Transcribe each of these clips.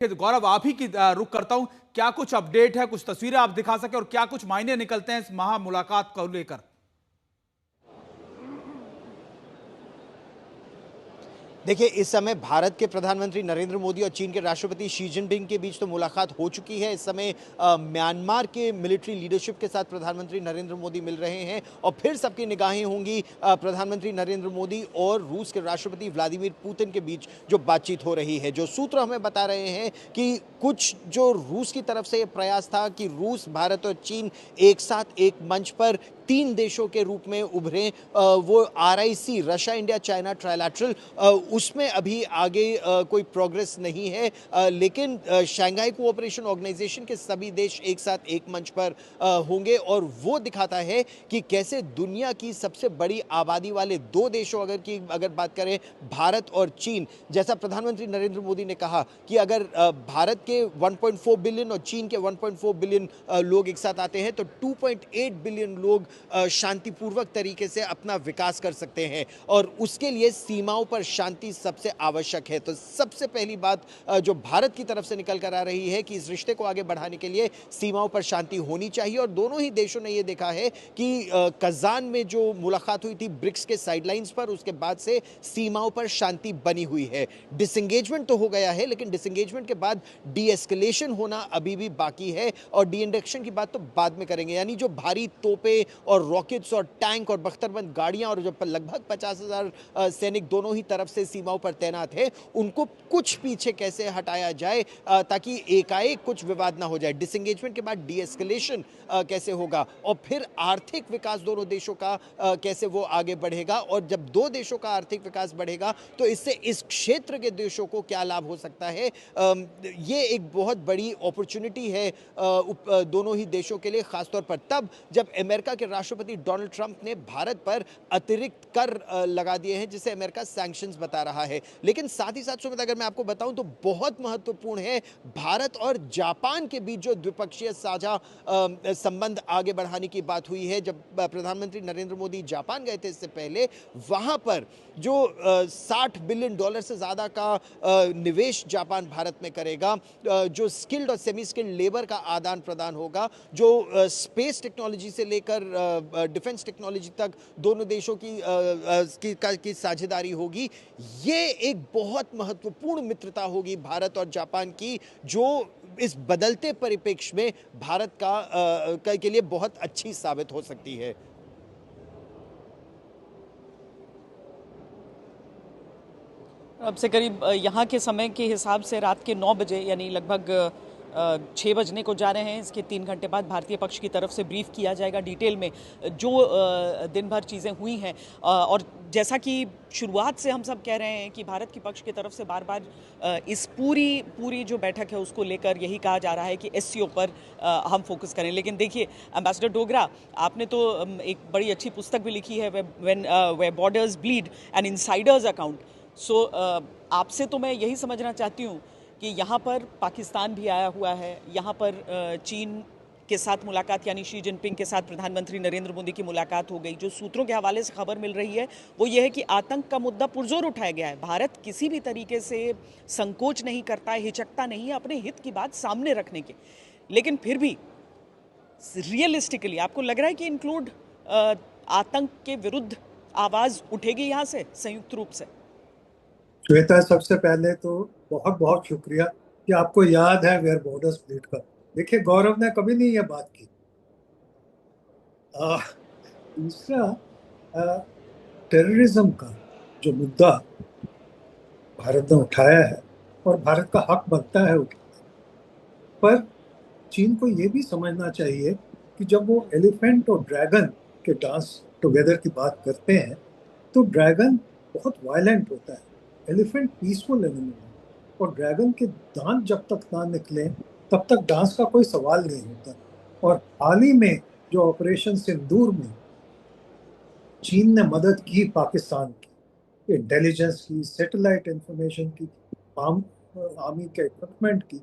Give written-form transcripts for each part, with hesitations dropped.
तो गौरव, आप ही की रुख करता हूं। क्या कुछ अपडेट है, कुछ तस्वीरें आप दिखा सके और क्या कुछ मायने निकलते हैं इस महा मुलाकात को लेकर? देखिए, इस समय भारत के प्रधानमंत्री नरेंद्र मोदी और चीन के राष्ट्रपति शी जिनपिंग के बीच तो मुलाकात हो चुकी है। इस समय म्यांमार के मिलिट्री लीडरशिप के साथ प्रधानमंत्री नरेंद्र मोदी मिल रहे हैं और फिर सबकी निगाहें होंगी प्रधानमंत्री नरेंद्र मोदी और रूस के राष्ट्रपति व्लादिमीर पुतिन के बीच जो बातचीत हो रही है। जो सूत्र हमें बता रहे हैं कि कुछ जो रूस की तरफ से ये प्रयास था कि रूस, भारत और चीन एक साथ एक मंच पर 3 देशों के रूप में उभरें, वो RIC, Russia, India, China trilateral, उसमें अभी आगे कोई प्रोग्रेस नहीं है। लेकिन शंघाई कोऑपरेशन ऑर्गेनाइजेशन के सभी देश एक साथ एक मंच पर होंगे और वो दिखाता है कि कैसे दुनिया की सबसे बड़ी आबादी वाले 2 देशों अगर बात करें, भारत और चीन, जैसा प्रधानमंत्री नरेंद्र मोदी ने कहा कि अगर भारत के 1.4 बिलियन और चीन के 1.4 बिलियन लोग एक साथ आते हैं तो 2.8 बिलियन लोग शांतिपूर्वक तरीके से अपना विकास कर सकते हैं और उसके लिए सीमाओं पर शांति सबसे आवश्यक है। तो सबसे पहली बात जो भारत की तरफ से निकल कर आ रही है कि इस रिश्ते को आगे बढ़ाने के लिए सीमाओं पर शांति होनी चाहिए और दोनों ही देशों ने यह देखा है कि कजान में जो मुलाकात हुई थी ब्रिक्स के साइडलाइंस पर, उसके बाद से सीमाओं पर शांति बनी हुई है। डिसंगेजमेंट तो हो गया है, लेकिन डिसंगेजमेंट के बाद डी एस्केलेशन होना अभी भी बाकी है और डी इंडक्शन की बात तो बाद में करेंगे। यानी जो भारी तोपे और रॉकेट्स और टैंक और बख्तरबंद गाड़ियां और जो लगभग 50,000 सैनिक दोनों ही तरफ से सीमाओं पर तैनात है, उनको कुछ पीछे कैसे हटाया जाए ताकि एकाएक कुछ विवाद ना हो जाए। डिसंगेजमेंट के बाद डी एस्केलेशन कैसे होगा और फिर आर्थिक विकास दोनों देशों का कैसे वो आगे बढ़ेगा और जब 2 देशों का आर्थिक विकास बढ़ेगा तो इससे इस क्षेत्र के देशों को क्या लाभ हो सकता है। ये एक बहुत बड़ी अपॉर्चुनिटी है दोनों ही देशों के लिए, खासतौर पर तब जब अमेरिका के राष्ट्रपति डोनाल्ड ट्रंप ने भारत पर अतिरिक्त कर लगा दिए हैं, जिसे अमेरिका सैंक्शंस बता रहा है। लेकिन साथ ही साथ सुमित, अगर मैं आपको बताऊं तो बहुत महत्वपूर्ण है भारत और जापान के बीच जो द्विपक्षीय साझा संबंध आगे बढ़ाने की बात हुई है। जब प्रधानमंत्री नरेंद्र मोदी जापान गए थे इससे पहले, वहां पर जो $60 बिलियन से ज्यादा का निवेश जापान भारत में करेगा, जो स्किल्ड और सेमी स्किल्ड लेबर का आदान प्रदान होगा, जो स्पेस टेक्नोलॉजी से लेकर डिफेंस टेक्नोलॉजी तक दोनों देशों की साझेदारी होगी, ये एक बहुत महत्वपूर्ण मित्रता होगी भारत और जापान की, जो इस बदलते परिप्रेक्ष्य में भारत के लिए बहुत अच्छी साबित हो सकती है। अब से करीब यहाँ के समय के हिसाब से रात के 9 बजे यानी लगभग 6 बजने को जा रहे हैं। इसके 3 घंटे बाद भारतीय पक्ष की तरफ से ब्रीफ किया जाएगा डिटेल में जो दिन भर चीज़ें हुई हैं। और जैसा कि शुरुआत से हम सब कह रहे हैं कि भारत की पक्ष की तरफ से बार बार इस पूरी जो बैठक है उसको लेकर यही कहा जा रहा है कि SCO पर हम फोकस करें। लेकिन देखिए एम्बेसडर डोगरा, आपने तो एक बड़ी अच्छी पुस्तक भी लिखी है, when borders bleed an insider's account. So आपसे तो मैं यही समझना चाहती हूँ कि यहाँ पर पाकिस्तान भी आया हुआ है, यहाँ पर चीन के साथ मुलाकात यानी शी जिनपिंग के साथ प्रधानमंत्री नरेंद्र मोदी की मुलाकात हो गई। जो सूत्रों के हवाले से खबर मिल रही है वो ये है कि आतंक का मुद्दा पुरजोर उठाया गया है। भारत किसी भी तरीके से संकोच नहीं करता है, हिचकता नहीं है अपने हित की बात सामने रखने के। लेकिन फिर भी रियलिस्टिकली आपको लग रहा है कि इंक्लूड आतंक के विरुद्ध आवाज़ उठेगी यहाँ से संयुक्त रूप से? श्वेता, सबसे पहले तो बहुत बहुत शुक्रिया कि आपको याद है वेयर बॉर्डर्स ब्लीड का। देखिए, गौरव ने कभी नहीं ये बात की। दूसरा, टेररिज्म का जो मुद्दा भारत ने उठाया है और भारत का हक बनता है उठाना, पर चीन को ये भी समझना चाहिए कि जब वो एलिफेंट और ड्रैगन के डांस टुगेदर की बात करते हैं तो ड्रैगन बहुत वायलेंट होता है, एलिफेंट पीसफुल एनिमल है और ड्रैगन के दांत जब तक ना निकले तब तक डांस का कोई सवाल नहीं होता। और हाल ही में जो ऑपरेशन सिंदूर में चीन ने मदद की पाकिस्तान की, इंटेलिजेंस की, सैटेलाइट इंफॉर्मेशन की, आर्मी के इक्विपमेंट की,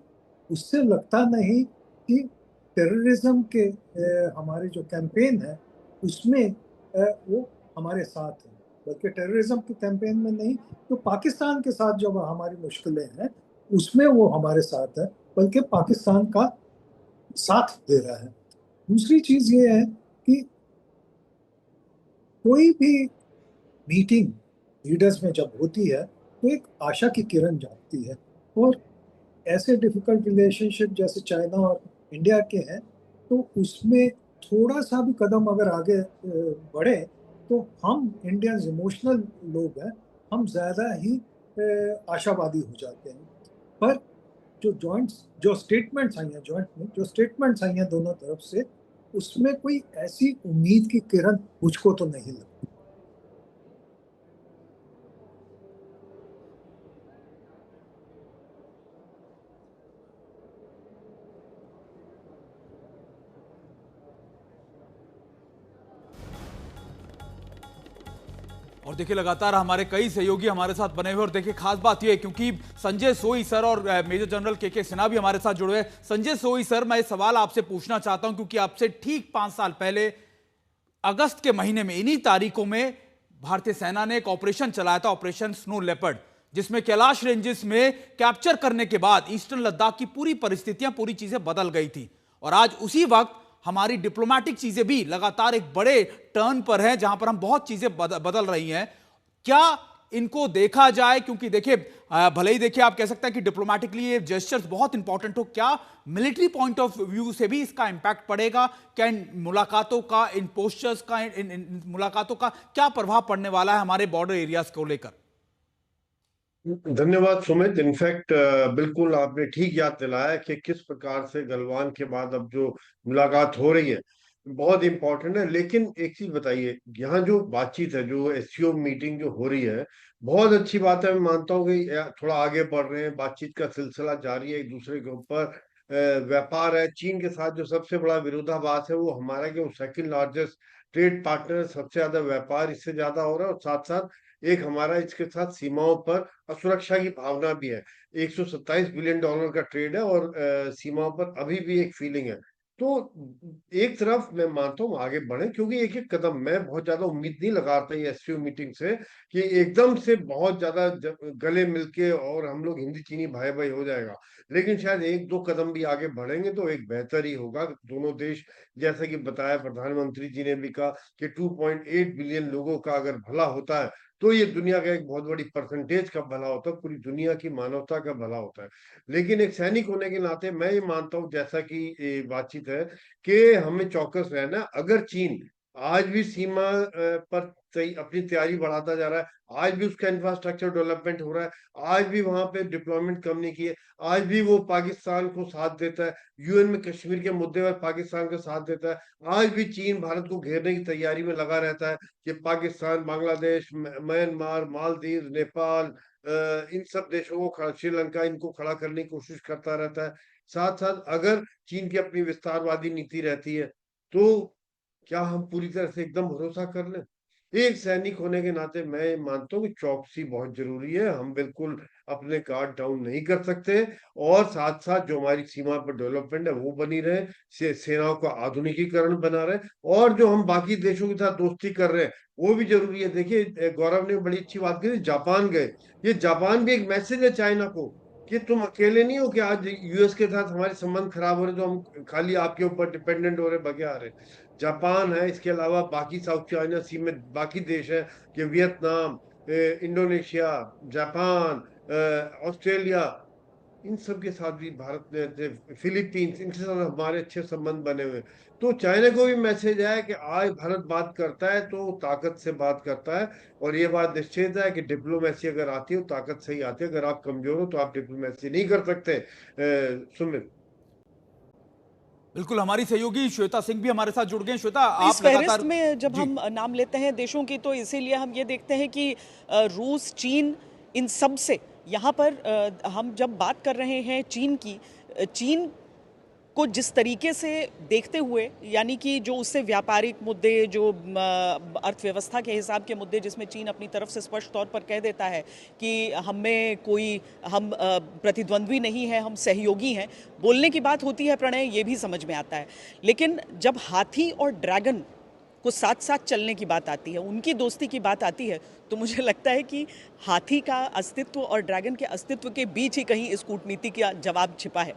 उससे लगता नहीं कि टेररिज्म के हमारे जो कैंपेन है उसमें वो हमारे साथ है, बल्कि टेररिज्म के कैंपेन में नहीं, तो पाकिस्तान के साथ जो हमारी मुश्किलें हैं उसमें वो हमारे साथ है, बल्कि पाकिस्तान का साथ दे रहा है। दूसरी चीज ये है कि कोई भी मीटिंग लीडर्स में जब होती है तो एक आशा की किरण जागती है। और ऐसे डिफिकल्ट रिलेशनशिप जैसे चाइना और इंडिया के हैं, तो उसमें थोड़ा सा भी कदम अगर आगे बढ़े तो हम इंडियंस इमोशनल लोग हैं, हम ज्यादा ही आशावादी हो जाते हैं। पर जो स्टेटमेंट्स आई हैं, जॉइंट में जो स्टेटमेंट्स आई हैं दोनों तरफ से, उसमें कोई ऐसी उम्मीद की किरण मुझको तो नहीं लगती। और देखिए लगातार हमारे कई सहयोगी हमारे साथ बने हुए, और देखिए खास बात यह है क्योंकि संजय सोई सर और मेजर जनरल के सिन्हा भी हमारे साथ जुड़े हैं। संजय सोई सर, मैं सवाल आपसे पूछना चाहता हूं क्योंकि आपसे ठीक 5 साल पहले अगस्त के महीने में इन्हीं तारीखों में भारतीय सेना ने एक ऑपरेशन चलाया था, ऑपरेशन स्नो लेपर्ड, जिसमें कैलाश रेंजेस में कैप्चर करने के बाद ईस्टर्न लद्दाख की पूरी परिस्थितियां, पूरी चीजें बदल गई थी। और आज उसी वक्त हमारी डिप्लोमेटिक चीजें भी लगातार एक बड़े टर्न पर हैं, जहां पर हम बहुत चीजें बदल रही हैं। क्या इनको देखा जाए, क्योंकि देखिए भले ही देखिए आप कह सकते हैं कि डिप्लोमेटिकली ये जेस्चर्स बहुत इंपॉर्टेंट हो, क्या मिलिट्री पॉइंट ऑफ व्यू से भी इसका इंपैक्ट पड़ेगा? क्या इन मुलाकातों का, इन पोस्चर्स का, इन मुलाकातों का क्या प्रभाव पड़ने वाला है हमारे बॉर्डर एरियाज को लेकर? धन्यवाद सुमित। इनफैक्ट बिल्कुल आपने ठीक याद दिलाया कि किस प्रकार से गलवान के बाद अब जो मुलाकात हो रही है बहुत इंपॉर्टेंट है। लेकिन एक चीज बताइए, यहाँ जो बातचीत है, जो एससीओ मीटिंग जो हो रही है, बहुत अच्छी बात है। मैं मानता हूँ कि थोड़ा आगे बढ़ रहे हैं, बातचीत का सिलसिला जारी है एक दूसरे के ऊपर। व्यापार है, चीन के साथ जो सबसे बड़ा विरोधाभास है वो हमारा, कि वो सेकंड लार्जेस्ट ट्रेड पार्टनर, सबसे ज्यादा व्यापार इससे ज्यादा हो रहा है, और साथ साथ एक हमारा इसके साथ सीमाओं पर असुरक्षा की भावना भी है। $127 बिलियन का ट्रेड है, और सीमाओं पर अभी भी एक फीलिंग है। तो एक तरफ मैं मानता हूँ आगे बढ़े, क्योंकि एक एक कदम, मैं बहुत ज्यादा उम्मीद नहीं लगा रहा था ये एससीओ मीटिंग से कि एकदम से बहुत ज्यादा गले मिलके और हम लोग हिंदी चीनी भाई भाई हो जाएगा। लेकिन शायद एक दो कदम भी आगे बढ़ेंगे तो एक बेहतर ही होगा। दोनों देश, जैसा कि बताया प्रधानमंत्री जी ने भी कहा कि 2.8 बिलियन लोगों का अगर भला होता है तो ये दुनिया का एक बहुत बड़ी परसेंटेज का भला होता है, पूरी दुनिया की मानवता का भला होता है। लेकिन एक सैनिक होने के नाते मैं ये मानता हूँ, जैसा कि ये बातचीत है, कि हमें चौकस रहना। अगर चीन आज भी सीमा पर अपनी तैयारी बढ़ाता जा रहा है, आज भी उसका इंफ्रास्ट्रक्चर डेवलपमेंट हो रहा है, आज भी वहां पे डिप्लॉयमेंट कम नहीं किए, आज भी वो पाकिस्तान को साथ देता है, यूएन में कश्मीर के मुद्दे पर पाकिस्तान का साथ देता है, आज भी चीन भारत को घेरने की तैयारी में लगा रहता है, कि पाकिस्तान, बांग्लादेश, म्यांमार, मालदीव, नेपाल, इन सब देशों को, श्रीलंका, इनको खड़ा करने की कोशिश करता रहता है। साथ साथ अगर चीन की अपनी विस्तारवादी नीति रहती है तो क्या हम पूरी तरह से एकदम भरोसा कर लें? एक सैनिक होने के नाते मैं मानता हूँ कि चौकसी बहुत जरूरी है। हम बिल्कुल अपने गार्ड डाउन नहीं कर सकते, और साथ साथ जो हमारी सीमा पर डेवलपमेंट है वो बनी रहे, सेनाओं का आधुनिकीकरण बना रहे, और जो हम बाकी देशों के साथ दोस्ती कर रहे हैं वो भी जरूरी है। देखिए गौरव ने बड़ी अच्छी बात की, जापान गए। ये जापान भी एक मैसेज है चाइना को कि तुम अकेले नहीं हो, कि आज यूएस के साथ हमारे संबंध खराब हो रहे तो हम खाली आपके ऊपर डिपेंडेंट हो रहे, बगे आ रहे। जापान है, इसके अलावा बाकी साउथ चाइना सी में बाकी देश है, कि वियतनाम, इंडोनेशिया, जापान, ऑस्ट्रेलिया, इन सब के साथ भी भारत ने, फिलीपींस, इनके साथ हमारे अच्छे संबंध बने हुए हैं। तो चाइना को भी मैसेज है कि आज भारत बात करता है तो ताकत से बात करता है, और ये बात निश्चित है कि डिप्लोमेसी अगर आती है तो ताकत से ही आती है। अगर आप कमजोर हो तो आप डिप्लोमेसी नहीं कर सकते। सुमित, बिल्कुल, हमारी सहयोगी श्वेता सिंह भी हमारे साथ जुड़ गए। श्वेता, इस आप फहरिस्त लगातार में जब जी। हम नाम लेते हैं देशों की, तो इसीलिए हम ये देखते हैं कि रूस, चीन, इन सब से यहाँ पर हम जब बात कर रहे हैं चीन की, चीन को जिस तरीके से देखते हुए, यानी कि जो उससे व्यापारिक मुद्दे, जो अर्थव्यवस्था के हिसाब के मुद्दे, जिसमें चीन अपनी तरफ से स्पष्ट तौर पर कह देता है कि हम प्रतिद्वंद्वी नहीं है, हम सहयोगी हैं, बोलने की बात होती है प्रणय, ये भी समझ में आता है। लेकिन जब हाथी और ड्रैगन को साथ साथ चलने की बात आती है, उनकी दोस्ती की बात आती है, तो मुझे लगता है कि हाथी का अस्तित्व और ड्रैगन के अस्तित्व के बीच ही कहीं इस कूटनीति का जवाब छिपा है।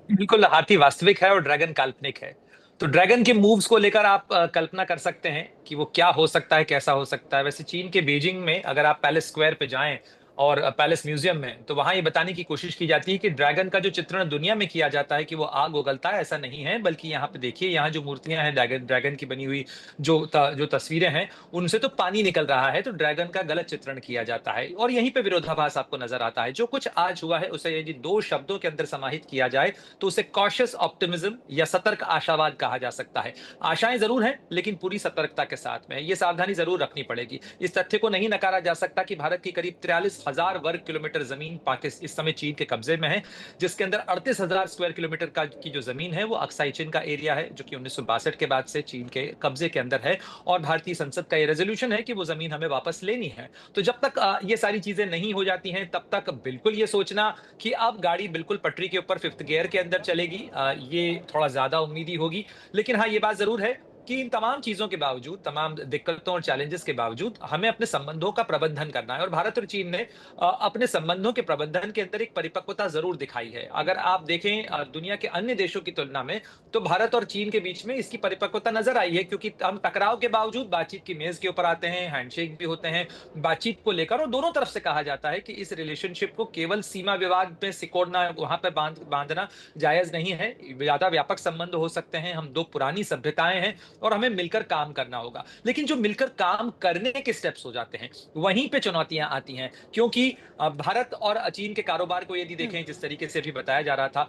बिल्कुल, हाथी वास्तविक है और ड्रैगन काल्पनिक है। तो ड्रैगन के मूव्स को लेकर आप कल्पना कर सकते हैं कि वो क्या हो सकता है, कैसा हो सकता है। वैसे चीन के बीजिंग में अगर आप पैलेस स्क्वायर पे जाएं और पैलेस म्यूजियम में, तो वहां ये बताने की कोशिश की जाती है कि ड्रैगन का जो चित्रण दुनिया में किया जाता है कि वो आग उगलता है, ऐसा नहीं है। बल्कि यहाँ पे देखिए, यहाँ जो मूर्तियां हैं ड्रैगन ड्रैगन की बनी हुई, जो तस्वीरें हैं, उनसे तो पानी निकल रहा है, तो ड्रैगन का गलत चित्रण किया जाता है। और यहीं पे विरोधाभास आपको नजर आता है। जो कुछ आज हुआ है उसे यदि दो शब्दों के अंदर समाहित किया जाए तो उसे कॉशियस ऑप्टिमिज्म या सतर्क आशावाद कहा जा सकता है। आशाएं जरूर हैं, लेकिन पूरी सतर्कता के साथ में। ये सावधानी जरूर रखनी पड़ेगी। इस तथ्य को नहीं नकारा जा सकता कि भारत की करीब 43,000 वर्ग किलोमीटर जमीन पाकिस्तान इस समय चीन के कब्जे में है, जिसके अंदर 38,000 स्क्वायर किलोमीटर की जो जमीन है वो अक्साई चीन का एरिया है, जो कि 1962 के बाद से चीन के कब्जे के अंदर है। और भारतीय संसद का ये रेजोल्यूशन है कि वो जमीन हमें वापस लेनी है। तो जब तक ये सारी चीजें नहीं हो जाती हैं, तब तक बिल्कुल ये सोचना कि अब गाड़ी बिल्कुल पटरी के ऊपर 5th गियर के अंदर चलेगी, ये थोड़ा ज्यादा उम्मीदी होगी। लेकिन हाँ, ये बात जरूर है कि इन तमाम चीजों के बावजूद, तमाम दिक्कतों और चैलेंजेस के बावजूद, हमें अपने संबंधों का प्रबंधन करना है। और भारत और चीन ने अपने संबंधों के प्रबंधन के अंदर एक परिपक्वता जरूर दिखाई है। अगर आप देखें दुनिया के अन्य देशों की तुलना में, तो भारत और चीन के बीच में इसकी परिपक्वता नजर आई है, क्योंकि हम टकराव के बावजूद बातचीत की मेज के ऊपर आते हैं, हैंडशेक भी होते हैं बातचीत को लेकर। और दोनों तरफ से कहा जाता है कि इस रिलेशनशिप को केवल सीमा विवाद में सिकोड़ना, वहां पर बांधना जायज नहीं है। ज्यादा व्यापक संबंध हो सकते हैं। हम दो पुरानी सभ्यताएं हैं और हमें मिलकर काम करना होगा। लेकिन जो मिलकर काम करने के स्टेप्स हो जाते हैं, वहीं पे चुनौतियां आती हैं। क्योंकि भारत और चीन के कारोबार को यदि देखें, जिस तरीके से अभी बताया जा रहा था,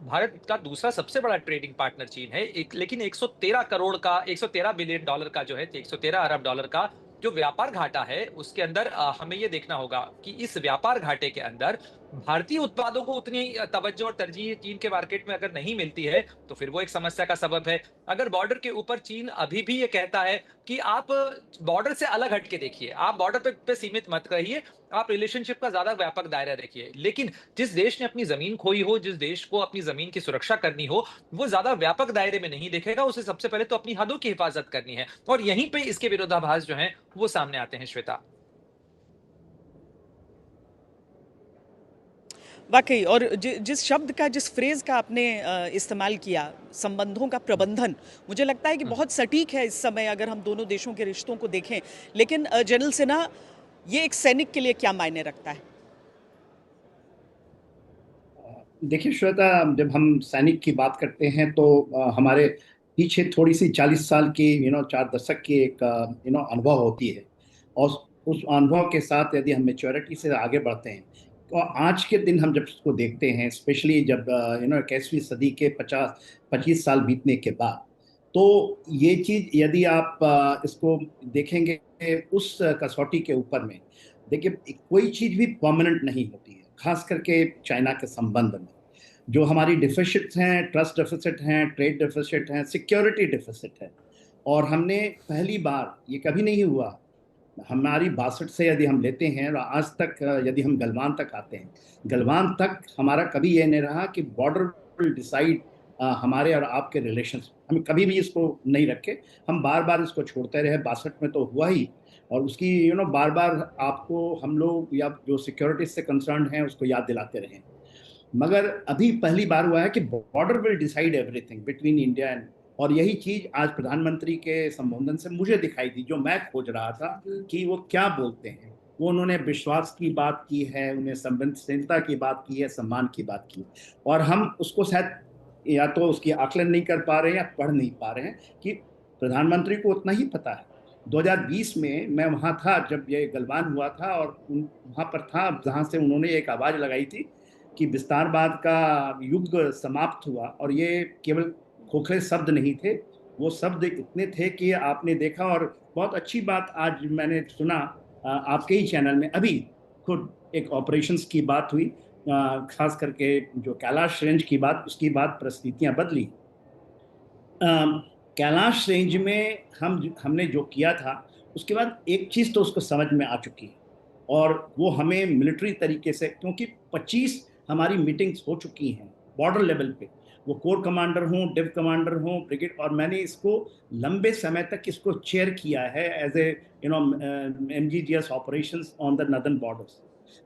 भारत का दूसरा सबसे बड़ा ट्रेडिंग पार्टनर चीन है। लेकिन 113 बिलियन डॉलर का जो है, 113 अरब डॉलर का जो व्यापार घाटा है, उसके अंदर हमें यह देखना होगा कि इस व्यापार घाटे के अंदर भारतीय उत्पादों को उतनी तवज्जो और तरजीह चीन के मार्केट में अगर नहीं मिलती है, तो फिर वो एक समस्या का सबब है। अगर बॉर्डर के ऊपर चीन अभी भी ये कहता है कि आप बॉर्डर से अलग हटके देखिए, आप बॉर्डर पे सीमित मत रहिए, आप रिलेशनशिप का ज्यादा व्यापक दायरा देखिए। लेकिन जिस देश ने अपनी जमीन खोई हो, जिस देश को अपनी जमीन की सुरक्षा करनी हो, वो ज्यादा व्यापक दायरे में नहीं देखेगा। उसे सबसे पहले तो अपनी हदों की हिफाजत करनी है। और यहीं पे इसके विरोधाभास जो हैं वो सामने आते हैं, श्वेता। वाकई, और जिस शब्द का, जिस फ्रेज का आपने इस्तेमाल किया, संबंधों का प्रबंधन, मुझे लगता है कि बहुत सटीक है इस समय अगर हम दोनों देशों के रिश्तों को देखें। लेकिन जनरल सिन्हा, ये एक सैनिक के लिए क्या मायने रखता है? देखिए श्वेता, जब हम सैनिक की बात करते हैं तो हमारे पीछे थोड़ी सी 40 साल की 4 दशक की एक अनुभव होती है। और उस अनुभव के साथ यदि हम मेच्योरिटी से आगे बढ़ते हैं, तो आज के दिन हम जब इसको देखते हैं, स्पेशली जब 21वीं सदी के 25 साल बीतने के बाद, तो ये चीज़ यदि आप इसको देखेंगे उस कसौटी के ऊपर में, देखिए कोई चीज़ भी परमानेंट नहीं होती है, खास करके चाइना के संबंध में। जो हमारी डिफिसिट्स हैं, ट्रस्ट डिफिसिट हैं, ट्रेड डिफिसिट हैं, सिक्योरिटी डिफिसिट है। और हमने पहली बार, ये कभी नहीं हुआ, हमारी 62 से यदि हम लेते हैं और आज तक यदि हम गलवान तक आते हैं, गलवान तक हमारा कभी ये नहीं रहा कि बॉर्डर विल डिसाइड हमारे और आपके रिलेशंस। हम कभी भी इसको नहीं रखे, हम बार बार इसको छोड़ते रहे। 62 में तो हुआ ही, और उसकी बार बार आपको हम लोग या जो सिक्योरिटी से कंसर्न हैं उसको याद दिलाते रहे। मगर अभी पहली बार हुआ है कि border will decide everything between India and, और यही चीज़ आज प्रधानमंत्री के संबोधन से मुझे दिखाई दी, जो मैं खोज रहा था कि वो क्या बोलते हैं। वो उन्होंने विश्वास की बात की है, उन्हें संवेदनशीलता की बात की है, सम्मान की बात की, और हम उसको शायद या तो उसकी आकलन नहीं कर पा रहे हैं या पढ़ नहीं पा रहे हैं कि प्रधानमंत्री को उतना ही पता है। 2020 में मैं वहाँ था जब ये गलवान हुआ था, और वहाँ पर था जहाँ से उन्होंने एक आवाज़ लगाई थी कि विस्तारवाद का युग समाप्त हुआ। और ये केवल खोखले शब्द नहीं थे, वो शब्द इतने थे कि आपने देखा। और बहुत अच्छी बात आज मैंने सुना आपके ही चैनल में, अभी खुद एक ऑपरेशंस की बात हुई, खास करके जो कैलाश रेंज की बात, उसकी बात परिस्थितियाँ बदली। कैलाश रेंज में हमने जो किया था, उसके बाद एक चीज़ तो उसको समझ में आ चुकी है, और वो हमें मिलिट्री तरीके से, क्योंकि 25 हमारी मीटिंग्स हो चुकी हैं बॉर्डर लेवल पे, वो कोर कमांडर हों, डिव कमांडर हों, ब्रिगेड, और मैंने इसको लंबे समय तक इसको चेयर किया है as a MGGS operations on the northern borders.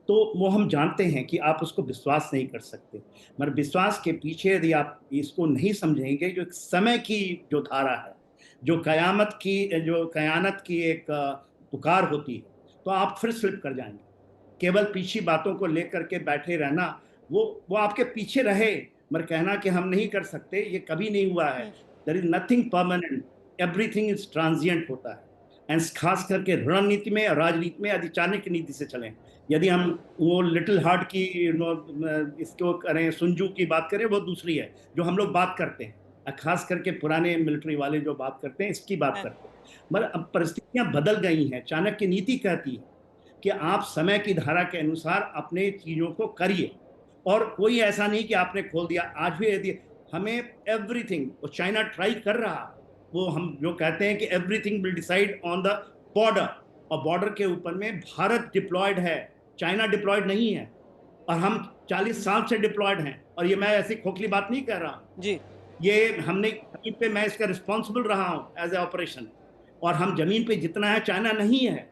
तो वो हम जानते हैं कि आप उसको विश्वास नहीं कर सकते, मगर विश्वास के पीछे यदि आप इसको नहीं समझेंगे, जो एक समय की जो धारा है, जो कयानत की एक पुकार होती है, तो आप फिर स्लिप कर जाएंगे। केवल पीछे बातों को लेकर के बैठे रहना, वो आपके पीछे रहे, मगर कहना कि हम नहीं कर सकते, ये कभी नहीं हुआ है। There is nothing permanent, everything is transient होता है। एंड खास करके रणनीति में और राजनीति में यदि चाणक्य नीति से चलें, यदि हम वो लिटिल हार्ट की इसको करें, सुंजू की बात करें, वो दूसरी है जो हम लोग बात करते हैं, खास करके पुराने मिलिट्री वाले जो बात करते हैं, इसकी बात करते हैं। मगर अब परिस्थितियां बदल गई हैं। चाणक्य नीति कहती है कि आप समय की धारा के अनुसार अपने चीजों को करिए, और कोई ऐसा नहीं कि आपने खोल दिया। आज भी यदि हमें एवरीथिंग, वो चाइना ट्राई कर रहा, वो हम जो कहते हैं कि everything will decide on the border, और बॉर्डर के ऊपर में भारत डिप्लॉयड है, चाइना डिप्लॉयड नहीं है, और हम 40 साल से डिप्लॉयड हैं। और ये मैं ऐसी खोखली बात नहीं कह रहा जी, ये हमने जमीन पे, मैं इसका रिस्पॉन्सिबल रहा हूं एज ए ऑपरेशन, और हम जमीन पे जितना है चाइना नहीं है,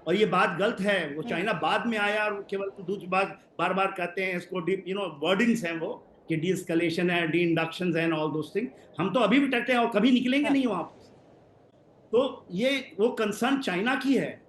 और ये बात गलत है। वो चाइना बाद में आया, और केवल दूसरी बात बार बार कहते हैं इसको, वर्डिंग्स हैं वो कि डी एस्केलेशन है, डी इंडक्शन है, ऑल दोस थिंग। हम तो अभी भी डटे हैं और कभी निकलेंगे नहीं वहां पर। तो ये वो कंसर्न चाइना की है,